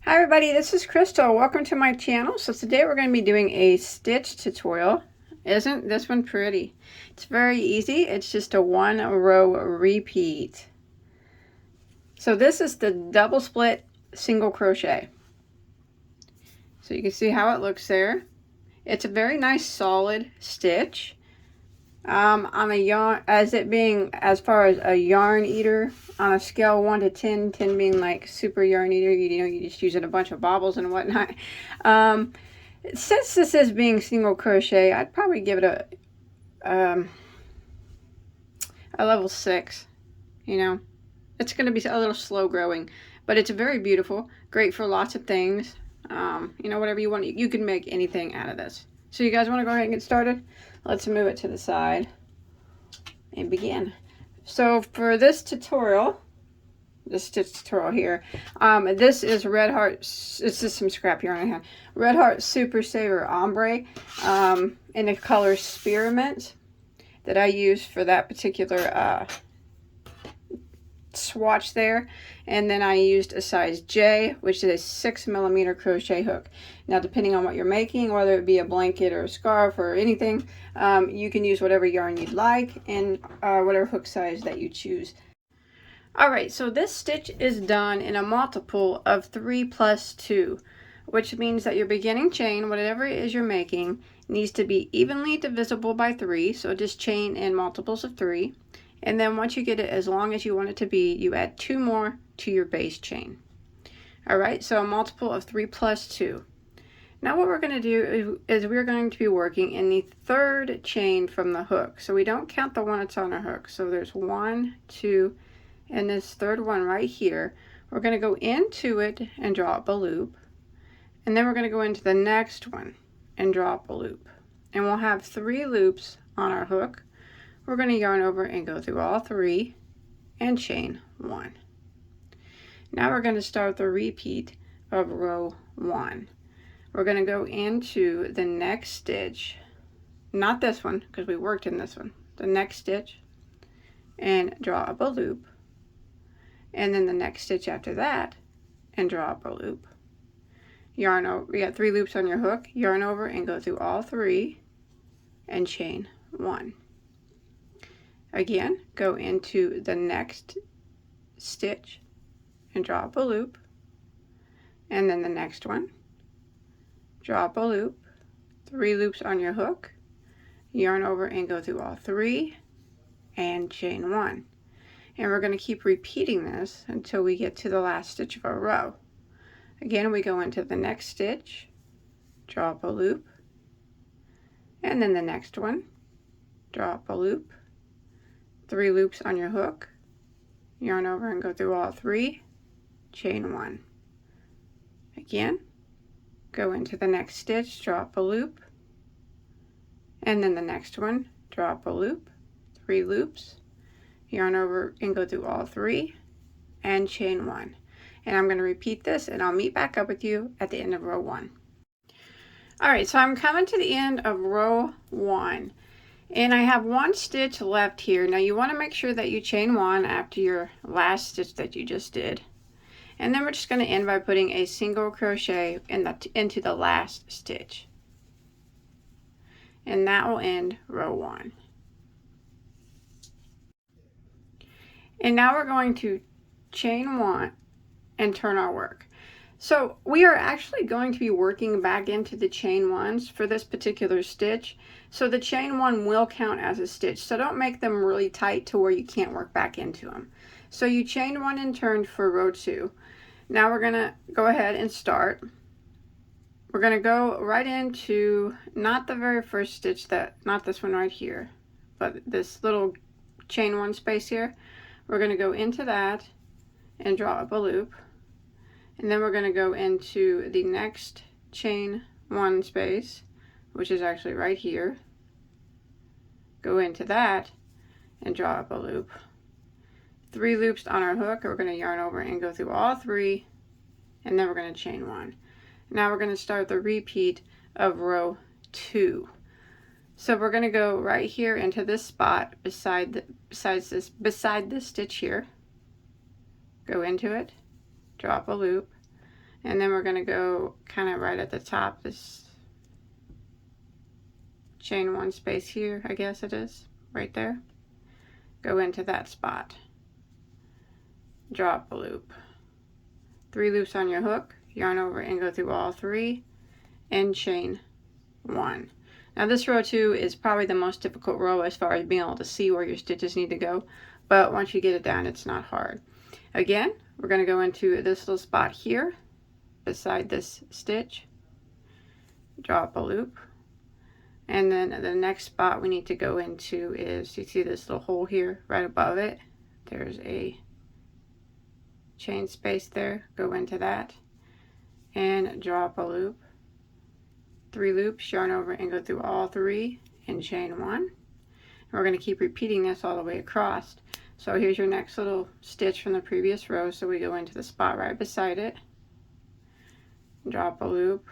Hi everybody, this is Crystal. Welcome to my channel. So today we're going to be doing a stitch tutorial. Isn't this one pretty? It's very easy. It's just a 1-row repeat. So this is the double split single crochet. So you can see how it looks there. It's a very nice solid stitch. On a yarn, as far as a yarn eater, on a scale 1 to 10, 10 being like super yarn eater, you just using a bunch of bobbles and whatnot. Since this is being single crochet, I'd probably give it a level 6. It's going to be a little slow growing, but it's very beautiful, great for lots of things. Whatever you want, you can make anything out of this. So you guys want to go ahead and get started? Let's move it to the side and begin. So for this tutorial, this stitch tutorial here, this is Red Heart. It's just some scrap yarn I have. Red Heart Super Saver Ombre in the color Spearmint that I use for that particular swatch there. And then I used a size J, which is a 6mm crochet hook. Now depending on what you're making, whether it be a blanket or a scarf or anything, you can use whatever yarn you'd like and whatever hook size that you choose. Alright, so this stitch is done in a multiple of 3 plus 2, which means that your beginning chain, whatever it is you're making, needs to be evenly divisible by 3, so just chain in multiples of 3. And then once you get it as long as you want it to be, you add 2 more to your base chain. Alright, so a multiple of 3 plus 2. Now what we're going to do is we're going to be working in the third chain from the hook. So we don't count the one that's on our hook. So there's 1, 2, and this third one right here. We're going to go into it and draw up a loop. And then we're going to go into the next one and draw up a loop. And we'll have 3 loops on our hook. We're going to yarn over and go through all 3 and chain 1. Now we're going to start the repeat of row 1. We're going to go into the next stitch, not this one because we worked in this one, the next stitch, and draw up a loop. And then the next stitch after that and draw up a loop. Yarn over, you got 3 loops on your hook, yarn over and go through all 3 and chain 1. Again, go into the next stitch and draw up a loop, and then the next one, draw up a loop, 3 loops on your hook, yarn over and go through all 3 and chain 1. And we're going to keep repeating this until we get to the last stitch of our row. Again, we go into the next stitch, draw up a loop, and then the next one, draw up a loop, 3 loops on your hook, yarn over and go through all 3, chain 1. Again, go into the next stitch, draw up a loop, and then the next one, draw up a loop, 3 loops, yarn over and go through all 3 and chain 1. And I'm going to repeat this and I'll meet back up with you at the end of row 1. Alright, so I'm coming to the end of row 1. And I have 1 stitch left here. Now you want to make sure that you chain 1 after your last stitch that you just did. And then we're just going to end by putting a single crochet into the last stitch. And that will end row 1. And now we're going to chain 1 and turn our work. So we are actually going to be working back into the chain 1s for this particular stitch. So the chain 1 will count as a stitch. So don't make them really tight to where you can't work back into them. So you chain 1 and turned for row 2. Now we're going to go ahead and start. We're going to go right into not the very first stitch, not this one right here, but this little chain 1 space here. We're going to go into that and draw up a loop. And then we're going to go into the next chain 1 space, which is actually right here. Go into that and draw up a loop. 3 loops on our hook. We're going to yarn over and go through all 3, and then we're going to chain 1. Now we're going to start the repeat of row 2. So we're going to go right here into this spot beside this stitch here. Go into it, drop a loop, And then we're going to go kind of right at the top, this chain 1 space here, I guess it is, right there. Go into that spot. Drop a loop. 3 loops on your hook, yarn over and go through all 3, and chain 1. Now this row 2 is probably the most difficult row as far as being able to see where your stitches need to go, but once you get it down, it's not hard. Again, we're going to go into this little spot here beside this stitch, drop a loop, and then the next spot we need to go into is, you see this little hole here right above it, there's a chain space there, go into that and drop a loop, 3 loops, yarn over and go through all 3 and chain 1. And we're going to keep repeating this all the way across. So here's your next little stitch from the previous row, so we go into the spot right beside it, drop a loop,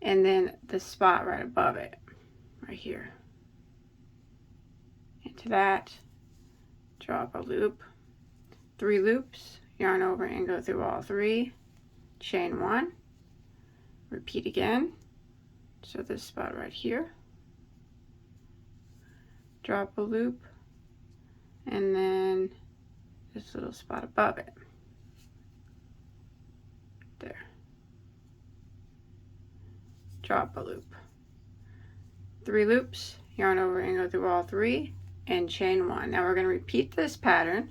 and then the spot right above it, right here, into that, drop a loop, 3 loops, yarn over and go through all 3, chain 1, repeat again, so this spot right here, drop a loop, and then this little spot above it, there, drop a loop, 3 loops, yarn over and go through all 3, and chain 1. Now we're going to repeat this pattern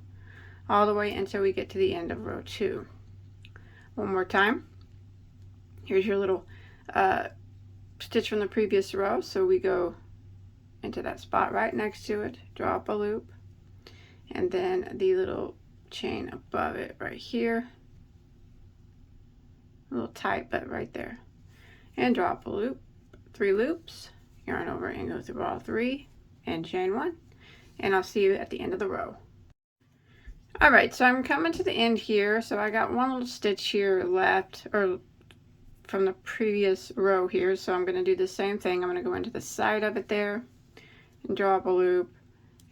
all the way until we get to the end of row 2. One more time. Here's your little stitch from the previous row, so we go into that spot right next to it, drop a loop, and then the little chain above it right here, a little tight but right there, and drop a loop, 3 loops, yarn over and go through all 3 and chain 1, and I'll see you at the end of the row. Alright, so I'm coming to the end here, so I got one little stitch here left, or from the previous row here, so I'm going to do the same thing. I'm going to go into the side of it there and drop a loop,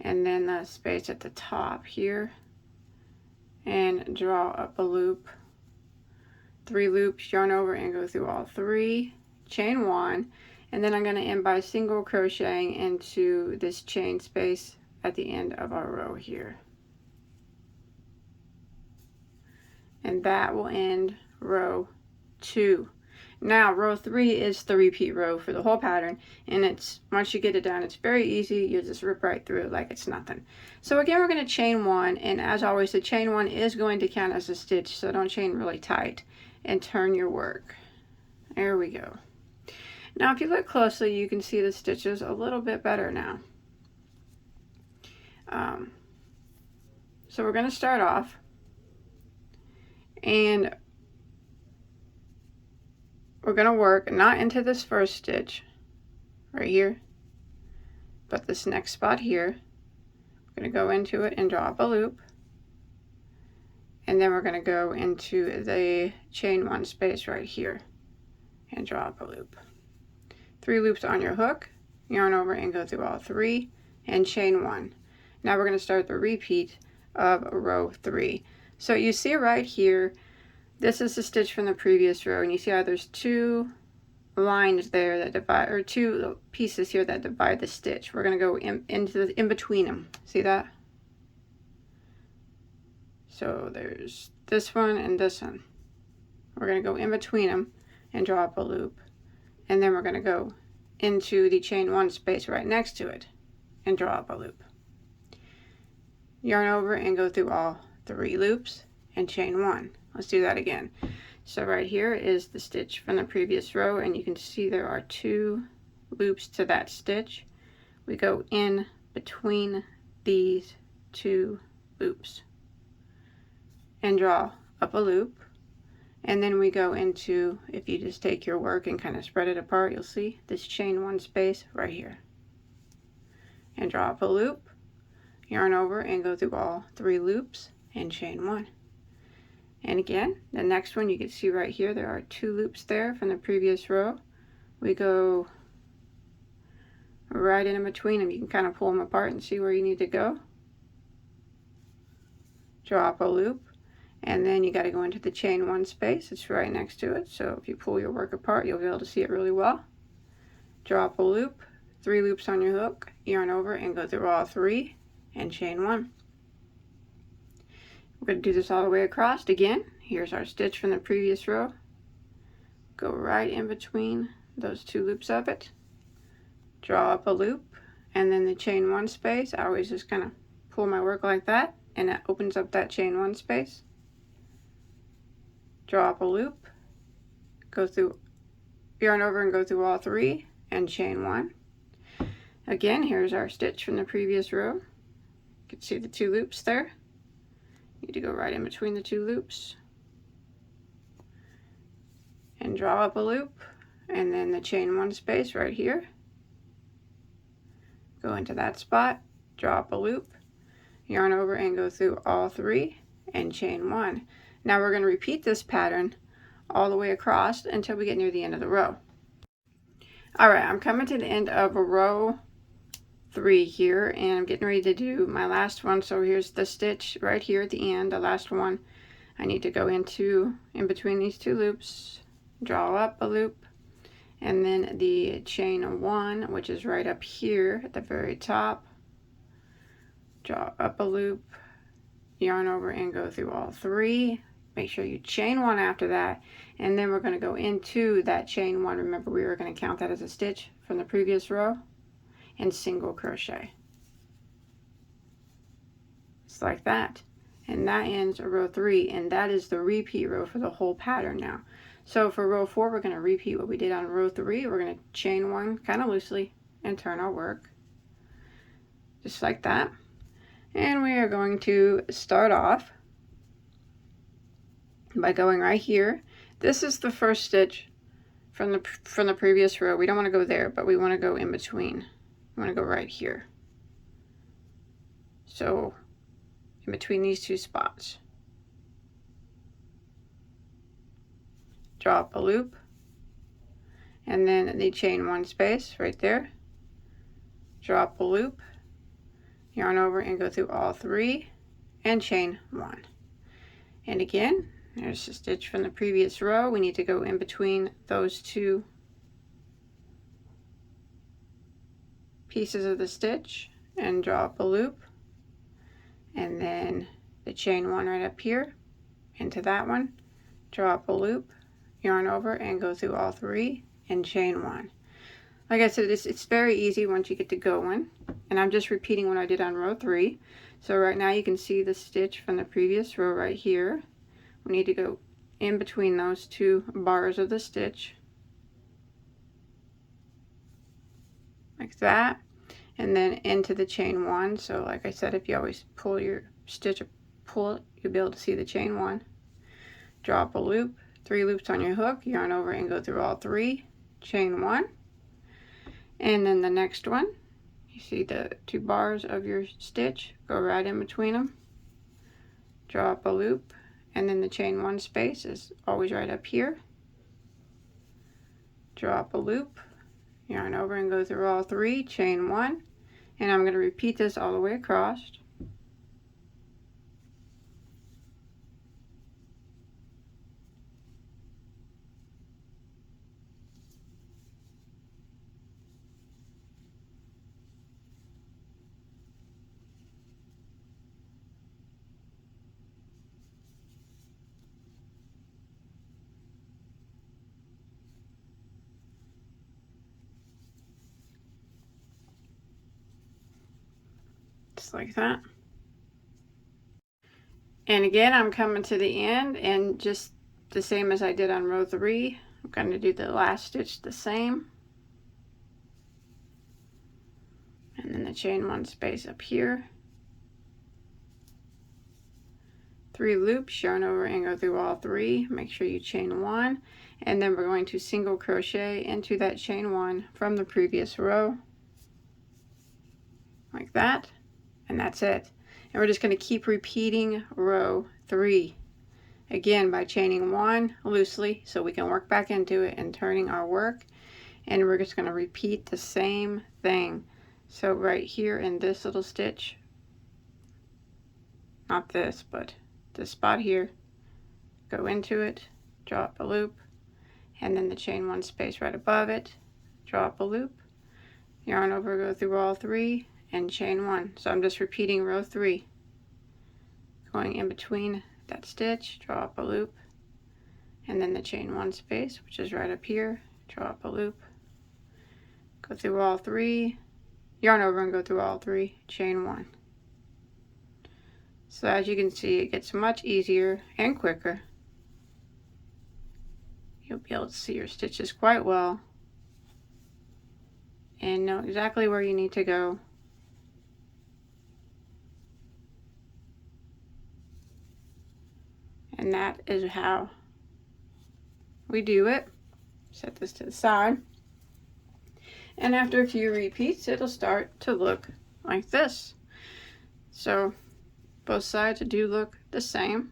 and then the space at the top here, and draw up a loop, 3 loops, yarn over and go through all 3, chain 1, and then I'm going to end by single crocheting into this chain space at the end of our row here. And that will end row 2. Now row 3 is the repeat row for the whole pattern, and it's, once you get it done, it's very easy. You just rip right through it like it's nothing. So again, we're going to chain 1, and as always, the chain 1 is going to count as a stitch, so don't chain really tight, and turn your work. There we go. Now if you look closely, you can see the stitches a little bit better now. So we're going to start off, and we're going to work not into this first stitch right here, but this next spot here. We're going to go into it and drop a loop, and then we're going to go into the chain 1 space right here and drop a loop. 3 loops on your hook, yarn over and go through all 3, and chain 1. Now we're going to start the repeat of row 3. So you see right here, this is the stitch from the previous row, and you see how there's 2 lines there that divide, or 2 pieces here that divide the stitch. We're going to go in between them. See that? So there's this one and this one. We're going to go in between them and drop a loop, and then we're going to go into the chain 1 space right next to it and drop a loop. Yarn over and go through all 3 loops and chain 1. Let's do that again. So right here is the stitch from the previous row, and you can see there are 2 loops to that stitch. We go in between these 2 loops and draw up a loop, and then we go into, if you just take your work and kind of spread it apart, you'll see this chain 1 space right here, and draw up a loop, yarn over and go through all 3 loops and chain 1. And again, the next one, you can see right here, there are 2 loops there from the previous row. We go right in between them. You can kind of pull them apart and see where you need to go. Drop a loop, and then you got to go into the chain 1 space. It's right next to it, so if you pull your work apart, you'll be able to see it really well. Drop a loop, 3 loops on your hook, yarn over and go through all 3 and chain 1. We're going to do this all the way across. Again, here's our stitch from the previous row. Go right in between those 2 loops of it, draw up a loop, and then the chain 1 space. I always just kind of pull my work like that, and that opens up that chain 1 space. Draw up a loop, go through, yarn over and go through all 3 and chain 1. Again, here's our stitch from the previous row. You can see the 2 loops there. You need to go right in between the 2 loops and draw up a loop, and then the chain 1 space right here. Go into that spot, draw up a loop, yarn over and go through all 3 and chain 1. Now we're going to repeat this pattern all the way across until we get near the end of the row. Alright, I'm coming to the end of row 3 here, and I'm getting ready to do my last one. So here's the stitch right here at the end, the last one. I need to go into in between these 2 loops, draw up a loop, and then the chain 1, which is right up here at the very top, draw up a loop, yarn over and go through all 3. Make sure you chain 1 after that, and then we're going to go into that chain 1. Remember, we were going to count that as a stitch from the previous row, and single crochet. Just like that. And that ends row 3, and that is the repeat row for the whole pattern now. So for row 4, we're going to repeat what we did on row 3. We're going to chain 1 kind of loosely and turn our work. Just like that. And we are going to start off by going right here. This is the first stitch from the previous row. We don't want to go there, but we want to go in between. We want to go right here. So in between these 2 spots. Draw up a loop, and then the chain 1 space right there. Draw up a loop, yarn over and go through all 3 and chain 1. And again, there's the stitch from the previous row. We need to go in between those 2 pieces of the stitch and draw up a loop, and then the chain 1 right up here into that one, draw up a loop, yarn over and go through all 3 and chain 1. Like I said, it's very easy once you get to going, and I'm just repeating what I did on row 3. So right now you can see the stitch from the previous row right here. We need to go in between those 2 bars of the stitch like that, and then into the chain 1. So like I said, if you always pull your stitch, pull it, you'll be able to see the chain 1. Draw up a loop, 3 loops on your hook, yarn over and go through all 3, chain 1, and then the next one, you see the 2 bars of your stitch, go right in between them, draw up a loop, and then the chain 1 space is always right up here. Draw up a loop, yarn over and go through all 3, chain 1, and I'm going to repeat this all the way across. Just like that. And again, I'm coming to the end, and just the same as I did on row 3, I'm going to do the last stitch the same, and then the chain 1 space up here, 3 loops, yarn over and go through all 3, make sure you chain 1, and then we're going to single crochet into that chain 1 from the previous row like that. And that's it. And we're just going to keep repeating row 3 again by chaining 1 loosely so we can work back into it and turning our work. And we're just going to repeat the same thing. So right here in this little stitch, not this, but this spot here, go into it, draw up a loop, and then the chain 1 space right above it, draw up a loop, yarn over, go through all 3, and chain 1. So I'm just repeating row 3, going in between that stitch, draw up a loop, and then the chain 1 space, which is right up here, draw up a loop, go through all 3, yarn over and go through all 3, chain 1. So as you can see, it gets much easier and quicker. You'll be able to see your stitches quite well and know exactly where you need to go. And that is how we do it. Set this to the side. And after a few repeats, it'll start to look like this. So both sides do look the same.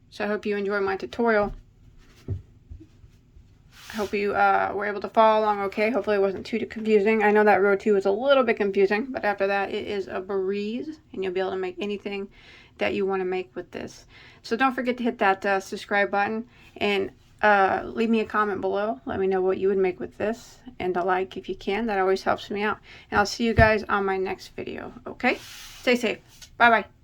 So I hope you enjoyed my tutorial. I hope you were able to follow along okay. Hopefully it wasn't too confusing. I know that row 2 was a little bit confusing, but after that it is a breeze, and you'll be able to make anything that you want to make with this. So don't forget to hit that subscribe button, and leave me a comment below. Let me know what you would make with this, and a like if you can. That always helps me out. And I'll see you guys on my next video. Okay? Stay safe. Bye-bye.